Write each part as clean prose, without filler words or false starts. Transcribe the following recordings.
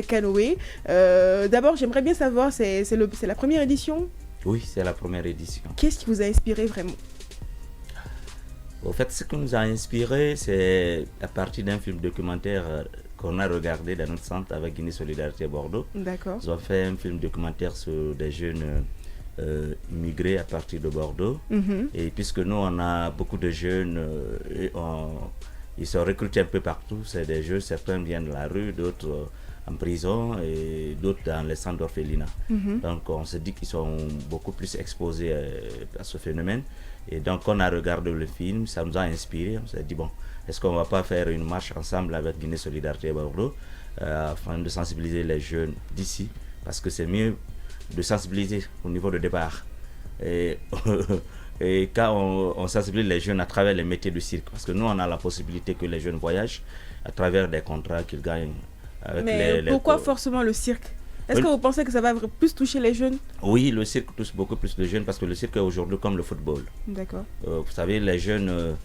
Canoë. D'abord, j'aimerais bien savoir, c'est la première édition? Oui, c'est la première édition. Qu'est-ce qui vous a inspiré vraiment? Au fait, ce qui nous a inspiré, c'est à partir d'un film documentaire qu'on a regardé dans notre centre avec Guinée Solidarité Bordeaux. D'accord. Ils ont fait un film documentaire sur des jeunes immigrés à partir de Bordeaux. Et puisque nous, on a beaucoup de jeunes, ils sont recrutés un peu partout. C'est des jeunes, certains viennent de la rue, d'autres en prison et d'autres dans les centres d'orphelinat. Donc on se dit qu'ils sont beaucoup plus exposés à ce phénomène. Et donc on a regardé le film, ça nous a inspiré. On s'est dit, bon, est-ce qu'on ne va pas faire une marche ensemble avec Guinée Solidarité Bordeaux afin de sensibiliser les jeunes d'ici, parce que c'est mieux de sensibiliser au niveau de départ. Et quand on sensibilise les jeunes à travers les métiers du cirque, parce que nous on a la possibilité que les jeunes voyagent à travers des contrats qu'ils gagnent avec pourquoi forcément le cirque? Est-ce que vous pensez que ça va plus toucher les jeunes? Oui, le cirque touche beaucoup plus de jeunes parce que le cirque est aujourd'hui comme le football. D'accord. Vous savez, les jeunes,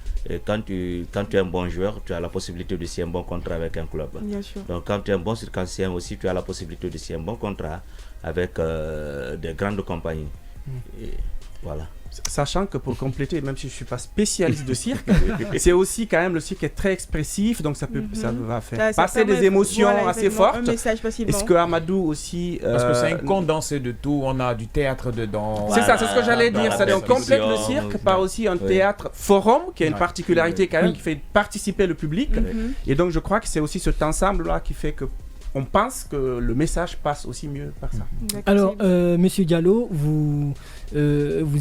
quand tu es un bon joueur, tu as la possibilité de signer un bon contrat avec un club. Bien sûr. Donc quand tu es un bon circassien aussi, tu as la possibilité de signer un bon contrat avec des grandes compagnies. Et voilà. Sachant que pour compléter, même si je ne suis pas spécialiste de cirque, c'est aussi quand même, le cirque est très expressif, donc ça va faire passer des émotions assez fortes. Un message facilement. Est-ce que Amadou aussi... Parce que c'est un condensé de tout, on a du théâtre dedans. Voilà. C'est ça, c'est ce que j'allais dire. Ça complète le cirque par aussi un théâtre forum, qui a une particularité quand même, qui fait participer le public. Et donc je crois que c'est aussi cet ensemble-là qui fait que on pense que le message passe aussi mieux par ça. Alors, Monsieur Diallo, vous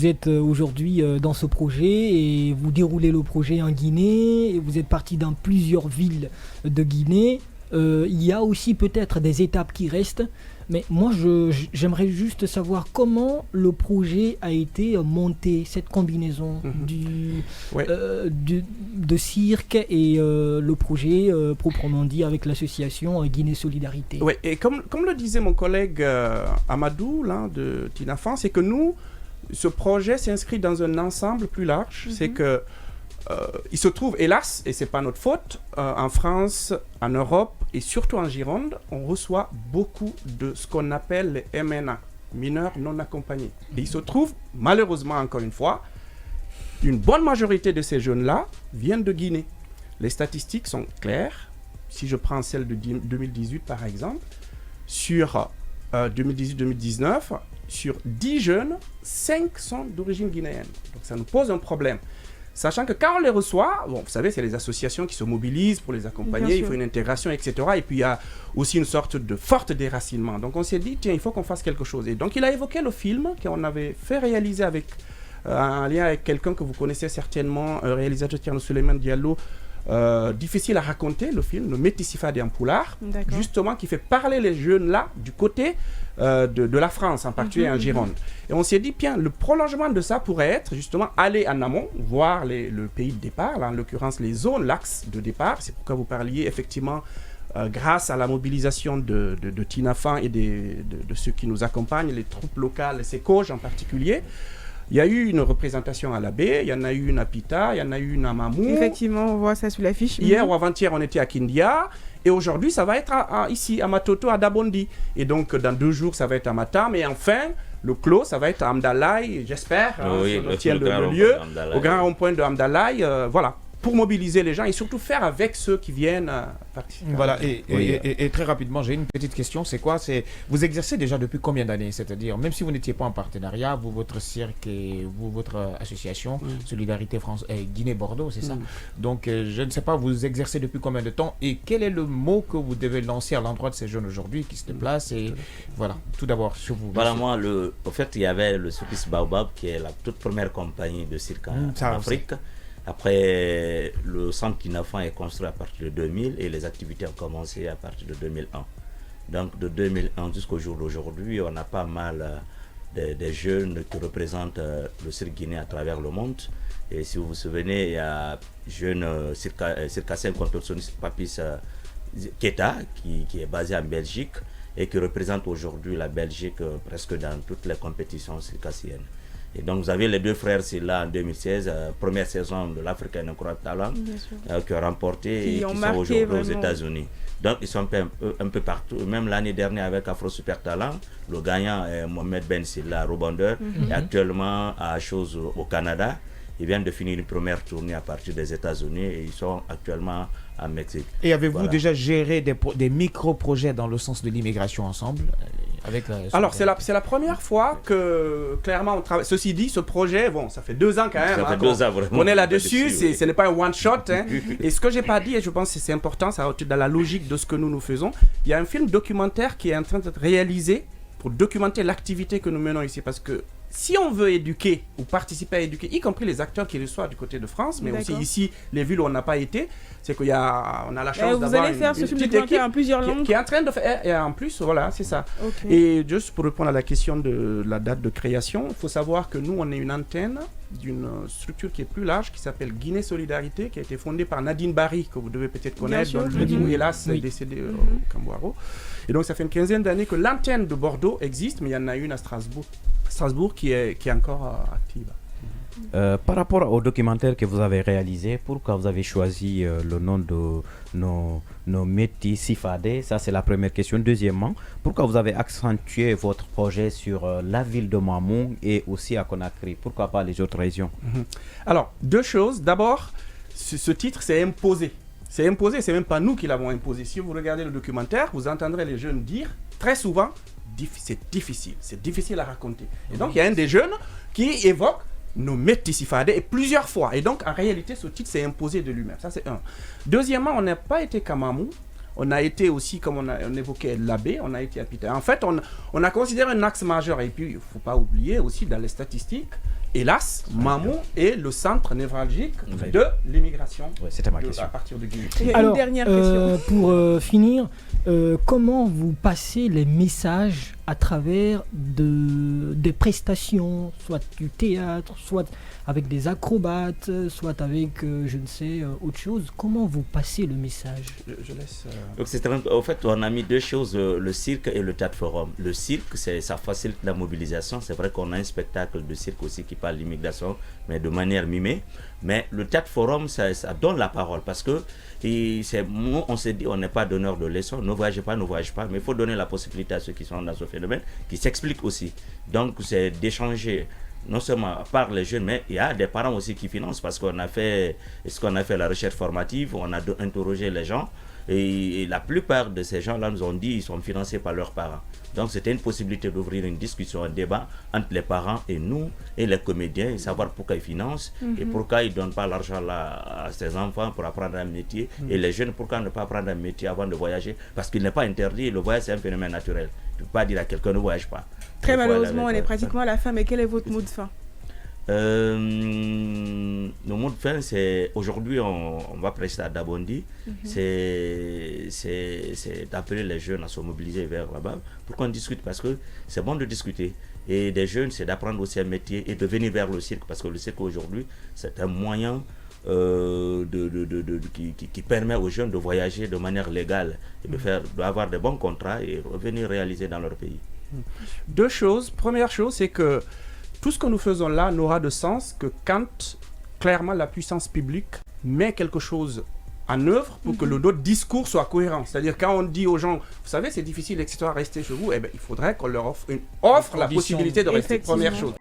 êtes aujourd'hui dans ce projet et vous déroulez le projet en Guinée. Et vous êtes parti dans plusieurs villes de Guinée. Il y a aussi peut-être des étapes qui restent. Mais moi, j'aimerais juste savoir comment le projet a été monté, cette combinaison de cirque et le projet proprement dit avec l'association Guinée Solidarité. Oui, et comme le disait mon collègue Amadou là, de Tinafan, c'est que nous, ce projet s'inscrit dans un ensemble plus large. C'est que il se trouve, hélas, et ce n'est pas notre faute, en France, en Europe et surtout en Gironde, on reçoit beaucoup de ce qu'on appelle les MNA, mineurs non accompagnés. Et il se trouve, malheureusement encore une fois, une bonne majorité de ces jeunes-là viennent de Guinée. Les statistiques sont claires. Si je prends celle de 2018 par exemple, sur 2018-2019, sur 10 jeunes, 5 sont d'origine guinéenne. Donc ça nous pose un problème. Sachant que quand on les reçoit, bon, vous savez, c'est les associations qui se mobilisent pour les accompagner, il faut une intégration, etc. Et puis il y a aussi une sorte de fort déracinement. Donc on s'est dit, tiens, il faut qu'on fasse quelque chose. Et donc il a évoqué le film qu'on avait fait réaliser avec, en lien avec quelqu'un que vous connaissez certainement, un réalisateur Thierno Souleymane Diallo, difficile à raconter, le film, le Métissifade et Ampoulard, justement, qui fait parler les jeunes là, du côté de la France, en particulier en Gironde. Et on s'est dit, bien, le prolongement de ça pourrait être justement aller en amont, voir le pays de départ, là, en l'occurrence les zones, l'axe de départ. C'est pourquoi vous parliez effectivement, grâce à la mobilisation de Tinafan et de ceux qui nous accompagnent, les troupes locales, les SECOJ en particulier. Il y a eu une représentation à la baie, il y en a eu une à Pita, il y en a eu une à Mamou. Effectivement, on voit ça sur l'affiche. Hier ou avant-hier, on était à Kindia. Et aujourd'hui, ça va être ici, à Matoto, à Dabondi. Et donc, dans 2 jours, ça va être à Matam. Et enfin, le clos, ça va être à Amdalaï, j'espère. Oui, on tient le lieu, au grand rond-point de Amdalaï. Voilà, pour mobiliser les gens et surtout faire avec ceux qui viennent participer. Voilà, et très rapidement, j'ai une petite question. C'est quoi? Vous exercez déjà depuis combien d'années? C'est-à-dire, même si vous n'étiez pas en partenariat, vous, votre cirque et vous, votre association, Solidarité France, Guinée-Bordeaux, c'est ça? Donc, je ne sais pas, vous exercez depuis combien de temps et quel est le mot que vous devez lancer à l'endroit de ces jeunes aujourd'hui qui se déplacent? Et voilà, tout d'abord, sur vous. Voilà, moi, au fait, il y avait le Circus Baobab qui est la toute première compagnie de cirque en Afrique. Après, le centre Tinafan est construit à partir de 2000 et les activités ont commencé à partir de 2001. Donc de 2001 jusqu'au jour d'aujourd'hui, on a pas mal des jeunes qui représentent le cirque guinéen à travers le monde. Et si vous vous souvenez, il y a un jeune circassien contorsionniste Papis Keta qui est basé en Belgique et qui représente aujourd'hui la Belgique presque dans toutes les compétitions circassiennes. Et donc vous avez les deux frères Silla en 2016, première saison de l'African Incroyable Talent, qui ont remporté et qui sont aujourd'hui aux États-Unis. Donc ils sont un peu partout. Même l'année dernière avec Afro Super Talent, le gagnant est Mohamed Ben Silla, rebondeur, et actuellement à chose au Canada. Ils viennent de finir une première tournée à partir des États-Unis et ils sont actuellement à Mexique. Et avez-vous déjà géré des micro-projets dans le sens de l'immigration ensemble avec Alors, c'est la première fois que, clairement, on travaille. Ceci dit, ce projet, bon, ça fait 2 ans quand même. Ça fait 2 ans vraiment. On est là-dessus, ce n'est pas un one-shot. Hein. Et ce que je n'ai pas dit, et je pense que c'est important, ça va dans la logique de ce que nous faisons, il y a un film documentaire qui est en train d'être réalisé pour documenter l'activité que nous menons ici. Parce que si on veut éduquer ou participer à éduquer, y compris les acteurs qui reçoivent du côté de France, mais aussi ici, les villes où on n'a pas été, c'est qu'on a la chance d'avoir une petite équipe en plusieurs langues qui est en train de faire, et en plus, voilà, c'est ça. Okay. Et juste pour répondre à la question de la date de création, il faut savoir que nous, on est une antenne d'une structure qui est plus large, qui s'appelle Guinée Solidarité, qui a été fondée par Nadine Barry, que vous devez peut-être connaître, dont le dit, hélas, est décédé au Camboiro. Et donc, ça fait une quinzaine d'années que l'antenne de Bordeaux existe, mais il y en a une à Strasbourg qui est encore active. Par rapport au documentaire que vous avez réalisé, pourquoi vous avez choisi le nom de nos métis Sifadé? Ça, c'est la première question. Deuxièmement, pourquoi vous avez accentué votre projet sur la ville de Mamou et aussi à Conakry? Pourquoi pas les autres régions? Alors, 2 choses. D'abord, ce titre s'est imposé. C'est imposé, c'est même pas nous qui l'avons imposé. Si vous regardez le documentaire, vous entendrez les jeunes dire très souvent c'est difficile à raconter. Et donc il y a un des jeunes qui évoque nos métis Sifadé et plusieurs fois. Et donc en réalité, ce titre s'est imposé de lui-même. Ça, c'est un. Deuxièmement, on n'a pas été qu'à Mamou. On a été aussi, comme on évoquait l'Abbé, on a été à Pita. En fait, on a considéré un axe majeur. Et puis, il ne faut pas oublier aussi dans les statistiques, hélas, Mamou est le centre névralgique de l'immigration c'était ma question. À partir de Guinée. Alors, une dernière question. Pour finir, comment vous passez les messages à travers des prestations, soit du théâtre, soit avec des acrobates, soit avec, je ne sais, autre chose? Comment vous passez le message? Je laisse... Donc en fait, on a mis 2 choses, le cirque et le théâtre forum. Le cirque, ça facilite la mobilisation. C'est vrai qu'on a un spectacle de cirque aussi qui parle d'immigration, mais de manière mimée. Mais le théâtre forum, ça donne la parole parce que nous, on s'est dit, on n'est pas donneur de leçons, ne voyagez pas, mais il faut donner la possibilité à ceux qui sont dans ce phénomène, qui s'expliquent aussi. Donc, c'est d'échanger, non seulement par les jeunes, mais il y a des parents aussi qui financent parce qu'on a fait la recherche formative, on a interrogé les gens. Et la plupart de ces gens-là nous ont dit qu'ils sont financés par leurs parents. Donc c'était une possibilité d'ouvrir une discussion, un débat entre les parents et nous et les comédiens, et savoir pourquoi ils financent et pourquoi ils ne donnent pas l'argent là à ces enfants pour apprendre un métier. Et les jeunes, pourquoi ne pas apprendre un métier avant de voyager? Parce qu'il n'est pas interdit, le voyage c'est un phénomène naturel. Tu ne peux pas dire à quelqu'un ne voyage pas. Très malheureusement, on est pratiquement à la fin, mais quel est votre mot de fin? Le mot de fin, c'est aujourd'hui on va prester à Dabondi, c'est d'appeler les jeunes à se mobiliser vers là-bas pour qu'on discute, parce que c'est bon de discuter. Et des jeunes, c'est d'apprendre aussi un métier et de venir vers le cirque, parce que le cirque aujourd'hui, c'est un moyen qui permet aux jeunes de voyager de manière légale et d'avoir de bons contrats et revenir réaliser dans leur pays. 2 choses. Première chose, c'est que tout ce que nous faisons là n'aura de sens que quand, clairement, la puissance publique met quelque chose en œuvre pour que notre discours soit cohérent. C'est-à-dire, quand on dit aux gens, vous savez, c'est difficile, etc., rester chez vous, eh bien, il faudrait qu'on leur offre la possibilité de rester. Première chose.